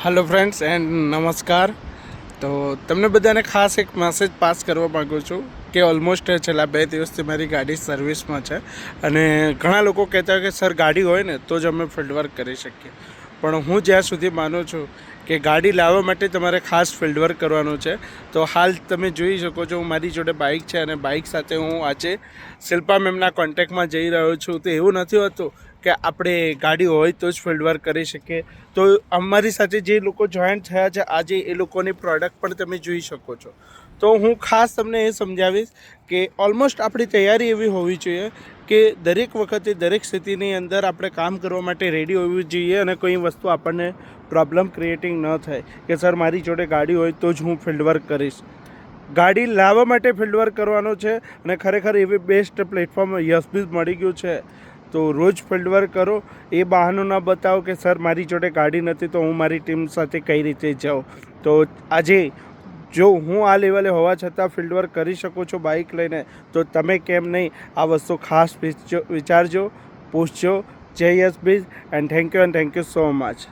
Hello friends and નમસ્કાર. તો તમને બધાને ખાસ એક મેસેજ પાસ કરવા માગું છું કે ઓલમોસ્ટ છેલ્લા 2 દિવસથી મારી ગાડી સર્વિસમાં છે અને ઘણા લોકો કહેતા હોય કે સર ગાડી હોય ને તો જ અમે ફિલ્ડ વર્ક કરી શકીએ, પણ હું જ્યાં સુધી માનું છું કે ગાડી લાવવા માટે તમારે ખાસ ફિલ્ડ વર્ક કરવાનું છે. તો હાલ તમે જોઈ શકો છો મારી જોડે બાઇક છે અને બાઇક સાથે હું આજે શિલ્પા મેમના કોન્ટેક્ટમાં જઈ રહ્યો છું. તો એવું નથી હોતું કે આપણે ગાડી હોય તો જ ફિલ્ડ વર્ક કરી શકીએ. તો અમારી સાથે જે લોકો જોઈન્ટ થયા છે આજે એ લોકોની પ્રોડક્ટ પણ તમે જોઈ શકો છો. તો હું ખાસ તમને એ સમજાવીશ કે ઓલમોસ્ટ આપણી તૈયારી એવી હોવી જોઈએ કે દરેક વખતે દરેક સ્થિતિની અંદર આપણે કામ કરવા માટે રેડી હોવી જોઈએ અને કોઈ વસ્તુ આપણને પ્રોબ્લેમ ક્રિએટિંગ ન થાય કે સર મારી જોડે ગાડી હોય તો જ હું ફિલ્ડ વર્ક કરીશ. ગાડી લાવવા માટે ફિલ્ડ વર્ક કરવાનો છે અને ખરેખર એવી બેસ્ટ પ્લેટફોર્મ યશબીઝ મળી ગયું છે. તો રોજ ફિલ્ડ વર્ક કરો, એ બહાનું ન બતાવો કે સર મારી જોડે ગાડી નથી તો હું મારી ટીમ સાથે કઈ રીતે જાઉં. તો આજે જો હું આ લેવલે હોવા છતાં ફિલ્ડ વર્ક કરી શકું છું બાઇક લઈને, તો તમે કેમ નહીં. આ વસ્તુ ખાસ વિચારજો, પૂછજો. જય Yashbiz and thank you so much.